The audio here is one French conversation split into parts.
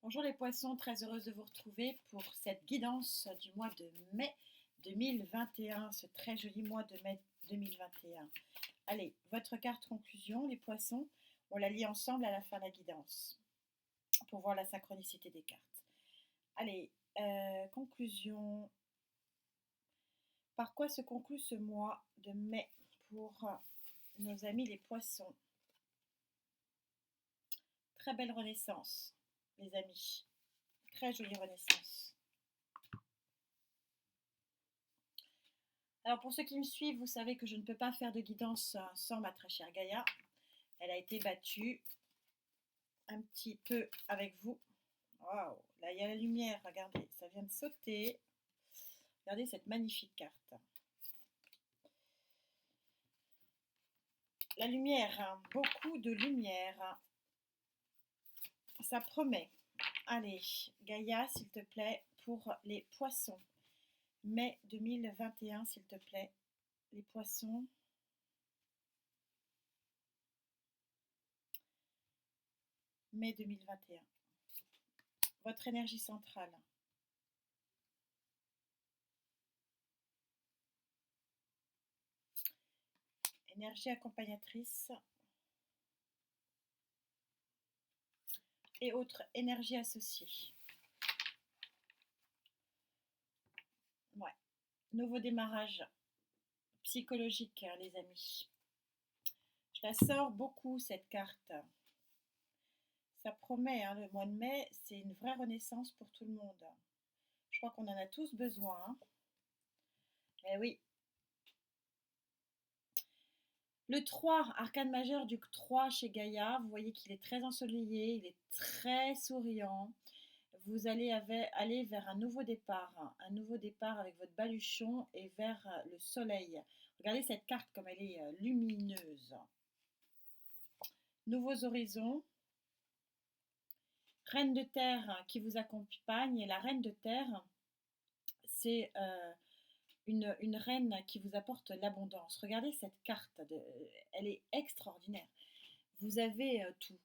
Bonjour les poissons, très heureuse de vous retrouver pour cette guidance du mois de mai 2021, ce très joli mois de mai 2021. Allez, votre carte conclusion, les poissons, on la lit ensemble à la fin de la guidance pour voir la synchronicité des cartes. Allez, conclusion. Par quoi se conclut ce mois de mai pour nos amis les poissons? Très belle renaissance, les amis. Très jolie renaissance. Alors pour ceux qui me suivent, vous savez que je ne peux pas faire de guidance sans ma très chère Gaïa. Elle a été battue un petit peu avec vous. Waouh, là il y a la lumière, regardez, ça vient de sauter. Regardez cette magnifique carte. La lumière, hein, beaucoup de lumière. Ça promet. Allez, Gaïa, s'il te plaît, pour les poissons. Mai 2021, s'il te plaît. Les poissons. Mai 2021. Votre énergie centrale. Énergie accompagnatrice. Et autres énergies associées. Ouais. Nouveau démarrage psychologique, hein, les amis. Je la sors beaucoup, cette carte. Ça promet, hein, le mois de mai, c'est une vraie renaissance pour tout le monde. Je crois qu'on en a tous besoin. Hein. Eh oui. Le 3, arcane majeur du 3 chez Gaïa, vous voyez qu'il est très ensoleillé, il est très souriant. Vous allez aller vers un nouveau départ avec votre baluchon et vers le soleil. Regardez cette carte comme elle est lumineuse. Nouveaux horizons. Reine de terre qui vous accompagne. Et la reine de terre, c'est une reine qui vous apporte l'abondance. Regardez cette carte, elle est extraordinaire. Vous avez tout.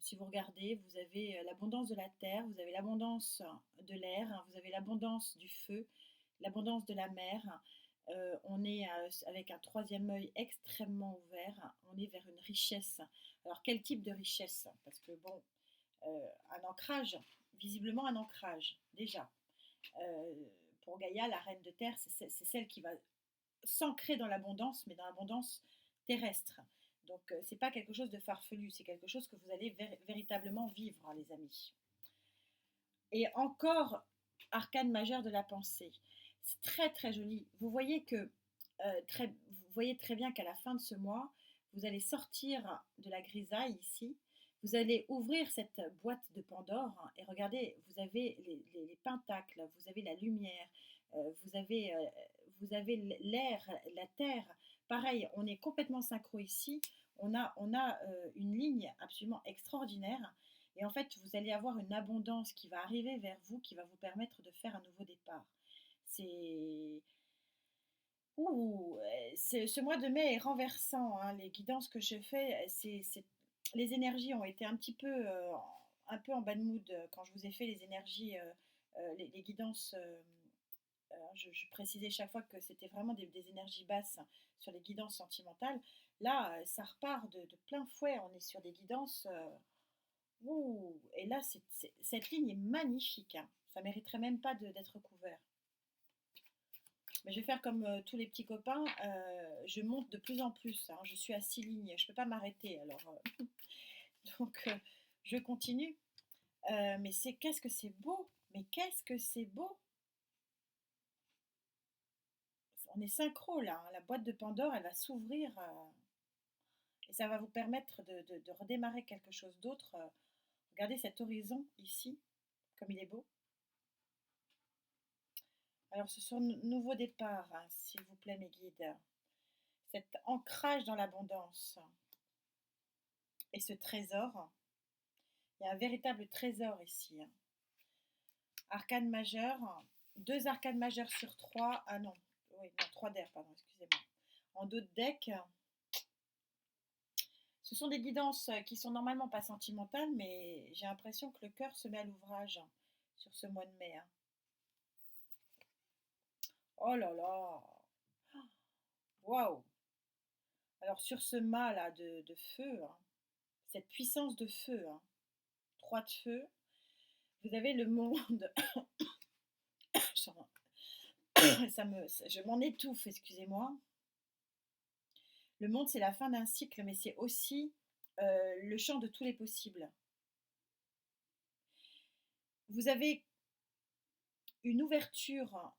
Si vous regardez, vous avez l'abondance de la terre, vous avez l'abondance de l'air, vous avez l'abondance du feu, l'abondance de la mer. On est avec un troisième œil extrêmement ouvert. On est vers une richesse. Alors quel type de richesse? Parce que bon, un ancrage, visiblement un ancrage, déjà. Euh, pour Gaïa, la reine de terre, c'est celle qui va s'ancrer dans l'abondance, mais dans l'abondance terrestre. Donc, c'est pas quelque chose de farfelu, c'est quelque chose que vous allez véritablement vivre, hein, les amis. Et encore, arcane majeur de la pensée. C'est très très joli. Vous voyez que vous voyez très bien qu'à la fin de ce mois, vous allez sortir de la grisaille ici. Vous allez ouvrir cette boîte de Pandore et regardez, vous avez les pentacles, vous avez la lumière, vous avez, vous avez l'air, la terre. Pareil, on est complètement synchro ici. On a une ligne absolument extraordinaire. Et en fait, vous allez avoir une abondance qui va arriver vers vous, qui va vous permettre de faire un nouveau départ. C'est... Ouh, ce mois de mai est renversant. Hein. Les guidances que je fais, les énergies ont été un peu en bad mood quand je vous ai fait les énergies, les guidances. Je précisais chaque fois que c'était vraiment des énergies basses sur les guidances sentimentales. Là, ça repart de plein fouet. On est sur des guidances. Ouh, et là, cette ligne est magnifique. Hein. Ça mériterait même pas d'être couvert. Mais je vais faire comme tous les petits copains. Je monte de plus en plus. Hein. Je suis à 6 lignes. Je ne peux pas m'arrêter. Alors, donc, je continue. Mais qu'est-ce que c'est beau. Mais qu'est-ce que c'est beau. On est synchro là. Hein. La boîte de Pandore, elle va s'ouvrir. Et ça va vous permettre de redémarrer quelque chose d'autre. Regardez cet horizon ici, comme il est beau. Alors, ce sont nouveaux départs, hein, s'il vous plaît, mes guides. Cet ancrage dans l'abondance et ce trésor. Il y a un véritable trésor ici. Hein. Arcane majeur, 2 arcanes majeures sur 3. Ah non, oui, non 3 d'air, pardon, excusez-moi. En dos de deck, Ce sont des guidances qui sont normalement pas sentimentales, mais j'ai l'impression que le cœur se met à l'ouvrage sur ce mois de mai, hein. Oh là là! Waouh! Alors sur ce mât là de feu, hein, cette puissance de feu, hein, 3 de feu, vous avez le monde. Je m'en étouffe, excusez-moi. Le monde, c'est la fin d'un cycle, mais c'est aussi le champ de tous les possibles. Vous avez une ouverture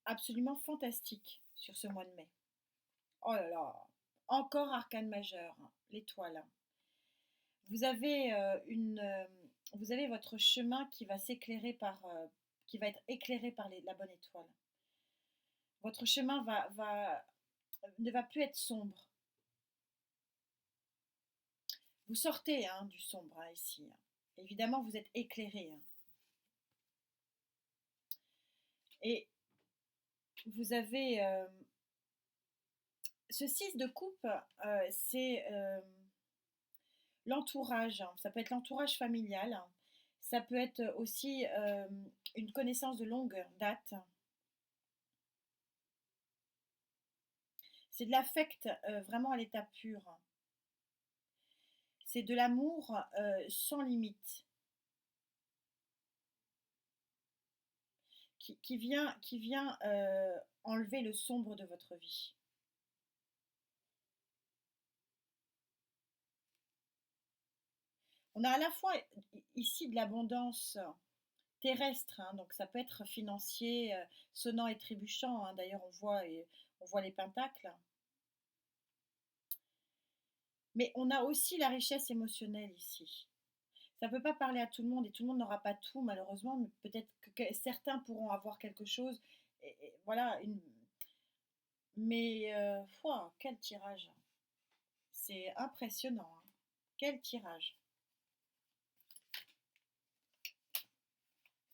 absolument fantastique sur ce mois de mai. Oh là là, encore arcane majeur, hein, l'étoile. Vous avez vous avez votre chemin qui va s'éclairer qui va être éclairé par la bonne étoile. Votre chemin ne va plus être sombre. Vous sortez hein, du sombre hein, ici, hein. Évidemment, vous êtes éclairé, hein. Et vous avez ce 6 de coupe, c'est l'entourage, hein. Ça peut être l'entourage familial, hein. Ça peut être aussi une connaissance de longue date. C'est de l'affect vraiment à l'état pur. C'est de l'amour sans limite, qui vient enlever le sombre de votre vie. On a à la fois ici de l'abondance terrestre, hein, donc ça peut être financier, sonnant et trébuchant, hein, d'ailleurs on voit les pentacles. Mais on a aussi la richesse émotionnelle ici. Ça ne peut pas parler à tout le monde et tout le monde n'aura pas tout malheureusement, mais peut-être que certains pourront avoir quelque chose. Voilà, mais quel tirage! C'est impressionnant, hein. Quel tirage!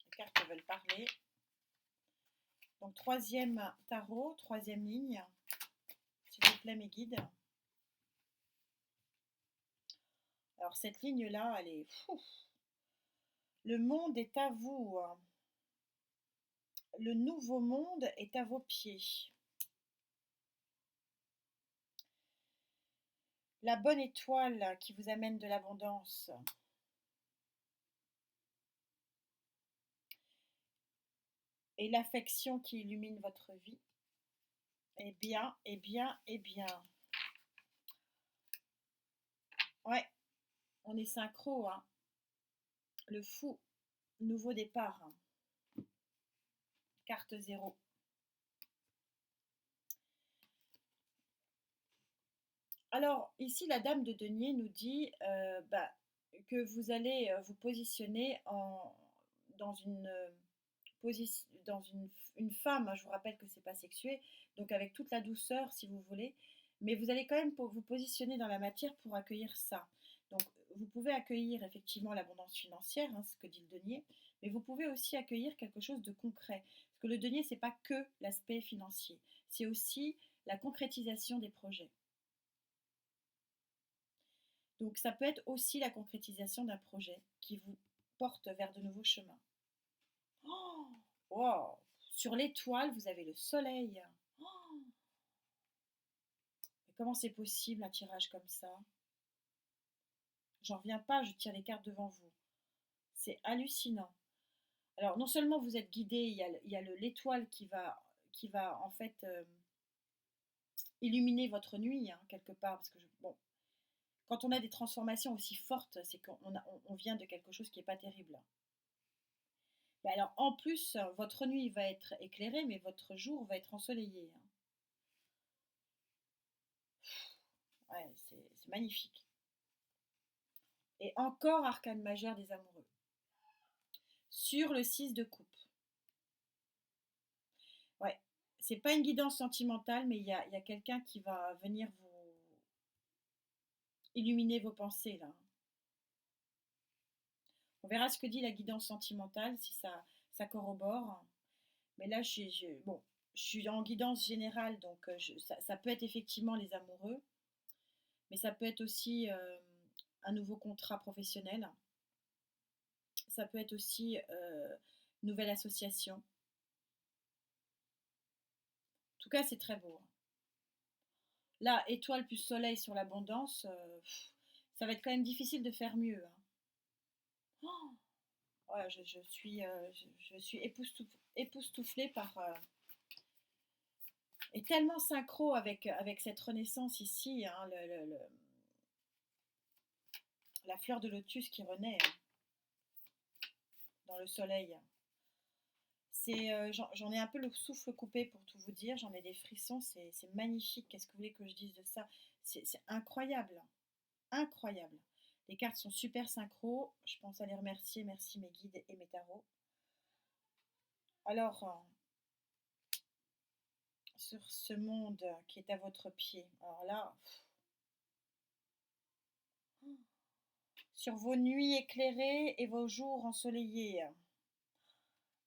Les cartes veulent parler. Donc troisième tarot, troisième ligne. S'il vous plaît mes guides. Alors cette ligne-là, elle est fou. Le monde est à vous, hein. Le nouveau monde est à vos pieds. La bonne étoile qui vous amène de l'abondance. Et l'affection qui illumine votre vie. Eh bien, eh bien, eh bien. Ouais, on est synchro, hein. Le fou, nouveau départ. Carte 0. Alors, ici, la dame de denier nous dit que vous allez vous positionner dans une femme, hein, je vous rappelle que c'est pas sexué, donc avec toute la douceur si vous voulez, mais vous allez quand même vous positionner dans la matière pour accueillir ça. Donc, vous pouvez accueillir effectivement l'abondance financière, hein, ce que dit le denier, mais vous pouvez aussi accueillir quelque chose de concret. Parce que le denier, c'est pas que l'aspect financier, c'est aussi la concrétisation des projets. Donc ça peut être aussi la concrétisation d'un projet qui vous porte vers de nouveaux chemins. Oh, wow. Sur l'étoile, vous avez le soleil. Oh, mais comment c'est possible un tirage comme ça? J'en reviens pas, je tire les cartes devant vous. C'est hallucinant. Alors non seulement vous êtes guidé, il y a l'étoile qui va en fait illuminer votre nuit, hein, quelque part, parce que bon, quand on a des transformations aussi fortes, c'est qu'on vient de quelque chose qui n'est pas terrible. Mais alors, en plus, votre nuit va être éclairée, mais votre jour va être ensoleillé, hein. Ouais, c'est magnifique. Et encore arcane majeur des amoureux. Sur le 6 de coupe. Ouais, c'est pas une guidance sentimentale, mais il y a quelqu'un qui va venir vous illuminer vos pensées, là. On verra ce que dit la guidance sentimentale, si ça corrobore. Mais là, bon, je suis en guidance générale, donc ça peut être effectivement les amoureux. mais ça peut être aussi un nouveau contrat professionnel. Ça peut être aussi une nouvelle association. En tout cas, c'est très beau. Là, étoile plus soleil sur l'abondance, ça va être quand même difficile de faire mieux, hein. Oh, ouais, je suis époustouflée par... et tellement synchro avec cette renaissance ici, hein, la fleur de lotus qui renaît hein, dans le soleil. J'en ai un peu le souffle coupé pour tout vous dire, j'en ai des frissons, c'est magnifique. Qu'est-ce que vous voulez que je dise de ça? C'est incroyable, incroyable. Les cartes sont super synchro, je pense à les remercier, merci mes guides et mes tarots. Alors, sur ce monde qui est à votre pied, alors là, sur vos nuits éclairées et vos jours ensoleillés,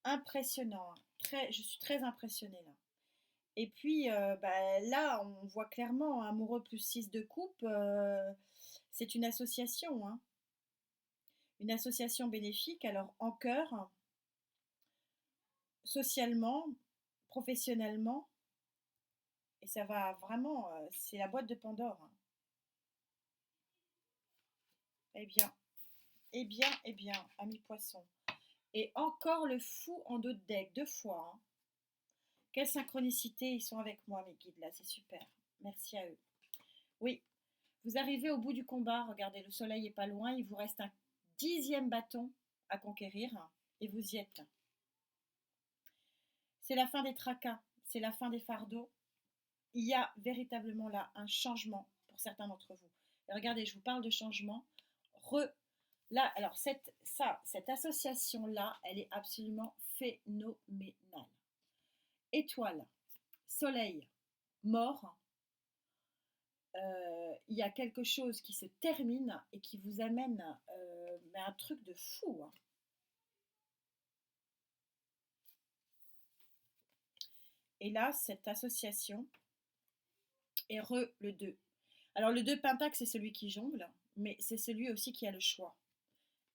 impressionnant, je suis très impressionnée là. Et puis bah, là, on voit clairement amoureux plus 6 de coupe, c'est une association bénéfique, alors en cœur, socialement, professionnellement, et ça va vraiment, c'est la boîte de Pandore, hein. Eh bien, eh bien, eh bien, ami poisson. Et encore le fou en dos de deck, 2 fois, hein. Quelle synchronicité, ils sont avec moi, mes guides, là, c'est super. Merci à eux. Oui, vous arrivez au bout du combat, regardez, le soleil est pas loin, il vous reste un 10e bâton à conquérir, et vous y êtes. C'est la fin des tracas, c'est la fin des fardeaux. Il y a véritablement là un changement pour certains d'entre vous. Et regardez, je vous parle de changement. Là, alors cette association-là, elle est absolument phénoménale. Étoile, soleil, mort, il y a quelque chose qui se termine et qui vous amène un truc de fou, hein. Et là, cette association est le 2. Alors le 2 Pentacle, c'est celui qui jongle, mais c'est celui aussi qui a le choix.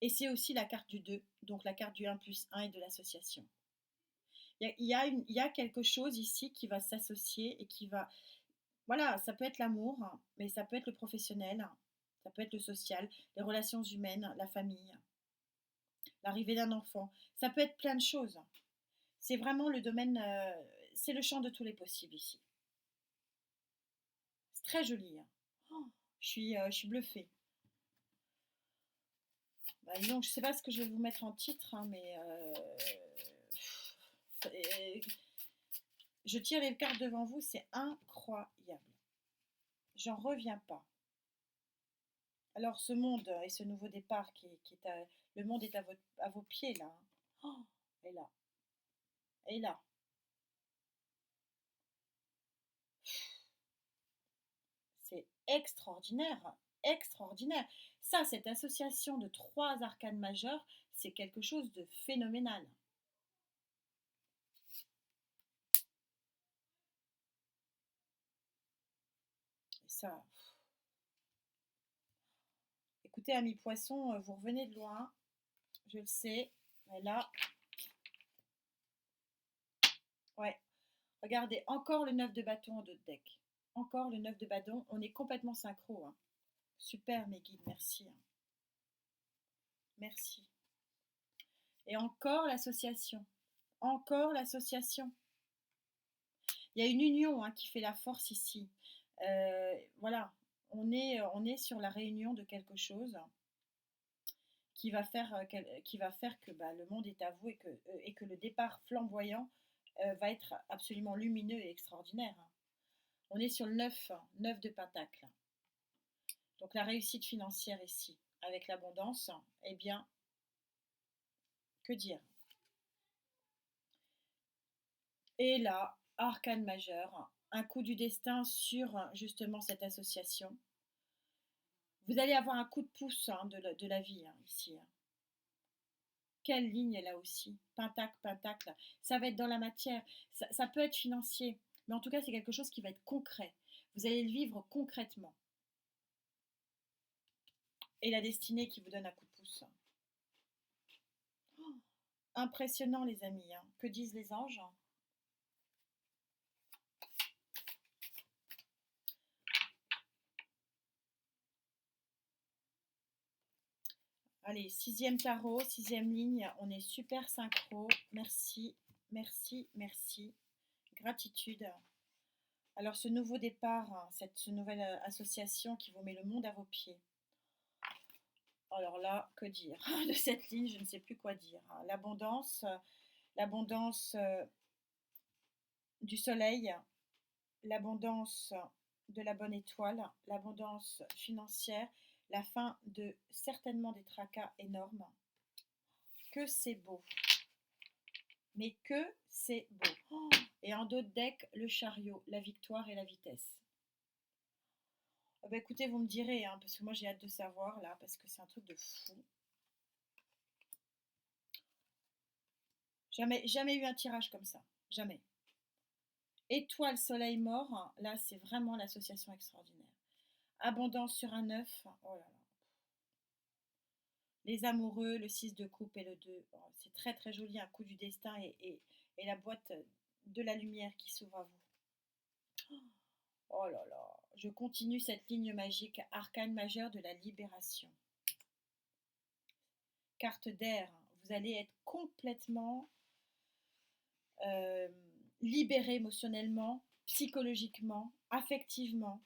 Et c'est aussi la carte du 2, donc la carte du 1 plus 1 et de l'association. Il y a quelque chose ici qui va s'associer et qui va... Voilà, ça peut être l'amour, mais ça peut être le professionnel, ça peut être le social, les relations humaines, la famille, l'arrivée d'un enfant. Ça peut être plein de choses. C'est vraiment le domaine, c'est le champ de tous les possibles ici. C'est très joli, hein. Oh, je suis bluffée. Bah, disons, je ne sais pas ce que je vais vous mettre en titre, hein, mais je tire les cartes devant vous, c'est incroyable. J'en reviens pas. Alors ce monde et ce nouveau départ le monde est à vos pieds là, hein. Oh, et là, et là. C'est extraordinaire, extraordinaire. Ça, cette association de 3 arcanes majeurs, c'est quelque chose de phénoménal. Et ça, écoutez, amis poissons, vous revenez de loin, je le sais, mais là, ouais, regardez, encore le 9 de bâton en deux de deck. Encore le 9 de bâton, on est complètement synchro, hein. Super mes guides, merci, hein. Merci. Et encore l'association. Encore l'association. Il y a une union hein, qui fait la force ici. Voilà, on est sur la réunion de quelque chose qui va faire que bah, le monde est à vous et que le départ flamboyant va être absolument lumineux et extraordinaire, hein. On est sur le 9 de Pentacle. Donc la réussite financière ici, avec l'abondance, eh bien, que dire? Et là, arcane majeur, un coup du destin sur justement cette association. Vous allez avoir un coup de pouce hein, de la vie hein, ici, hein. Quelle ligne là aussi? Pentacle, pentacle. Ça va être dans la matière. Ça peut être financier. Mais en tout cas, c'est quelque chose qui va être concret. Vous allez le vivre concrètement. Et la destinée qui vous donne un coup de pouce. Oh, impressionnant les amis, hein. Que disent les anges? Allez, sixième tarot, sixième ligne, on est super synchro. Merci, merci, merci. Gratitude. Alors ce nouveau départ, hein, ce nouvelle association qui vous met le monde à vos pieds. Alors là, que dire de cette ligne? Je ne sais plus quoi dire, hein. L'abondance, l'abondance du soleil, l'abondance de la bonne étoile, l'abondance financière, la fin de certainement des tracas énormes. Que c'est beau, mais que c'est beau. Oh, et en dos de deck, le chariot, la victoire et la vitesse. Ah bah écoutez, vous me direz, hein, parce que moi j'ai hâte de savoir là, parce que c'est un truc de fou. Jamais, jamais eu un tirage comme ça, jamais. Étoile, soleil, mort, là c'est vraiment l'association extraordinaire. Abondance sur un 9, oh là là. Les amoureux, le 6 de coupe et le 2, oh, c'est très très joli, un coup du destin et la boîte de la lumière qui s'ouvre à vous. Oh là là, je continue cette ligne magique, arcane majeur de la libération. Carte d'air, vous allez être complètement euh, libéré émotionnellement, psychologiquement, affectivement.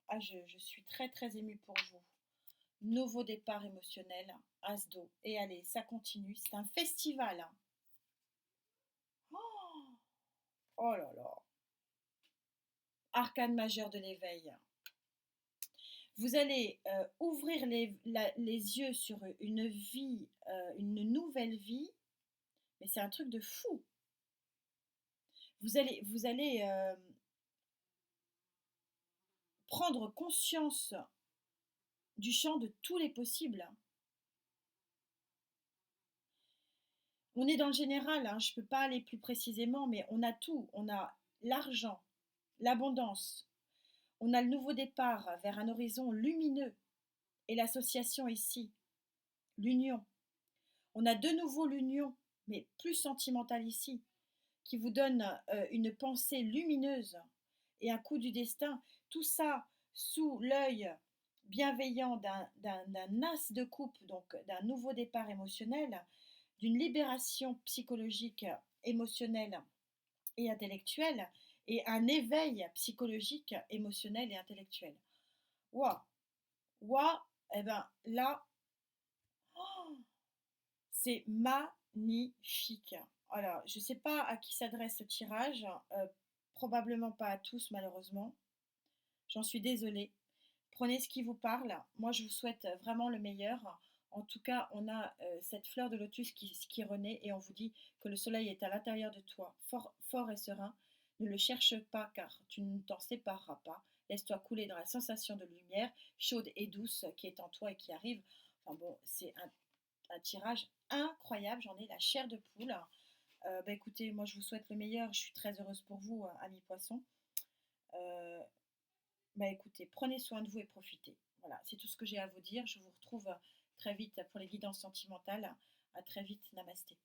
Ah, je suis très très émue pour vous. Nouveau départ émotionnel, as d'eau. Et allez, ça continue, c'est un festival, hein. Oh, oh là là, arcane majeur de l'éveil. Vous allez ouvrir les yeux sur une vie, une nouvelle vie, mais c'est un truc de fou. Vous allez prendre conscience du champ de tous les possibles. On est dans le général, hein, je ne peux pas aller plus précisément, mais on a tout. On a l'argent, l'abondance, on a le nouveau départ vers un horizon lumineux et l'association ici, l'union. On a de nouveau l'union, mais plus sentimentale ici, qui vous donne une pensée lumineuse et un coup du destin. Tout ça sous l'œil bienveillant d'un as de coupe, donc d'un nouveau départ émotionnel, d'une libération psychologique, émotionnelle et intellectuelle, et un éveil psychologique, émotionnel et intellectuel. Waouh, waouh, eh ben là, oh, c'est magnifique. Alors, je ne sais pas à qui s'adresse ce tirage, probablement pas à tous malheureusement. J'en suis désolée. Prenez ce qui vous parle. Moi, je vous souhaite vraiment le meilleur. En tout cas, on a cette fleur de lotus qui renaît et on vous dit que le soleil est à l'intérieur de toi, fort, fort et serein. Ne le cherche pas car tu ne t'en sépareras pas. Laisse-toi couler dans la sensation de lumière chaude et douce qui est en toi et qui arrive. Enfin bon, c'est un tirage incroyable. J'en ai la chair de poule. Bah écoutez, moi je vous souhaite le meilleur. Je suis très heureuse pour vous, amis poissons. Euh, Bah écoutez, prenez soin de vous et profitez. Voilà, c'est tout ce que j'ai à vous dire. Je vous retrouve très vite pour les guidances sentimentales. À très vite, namasté.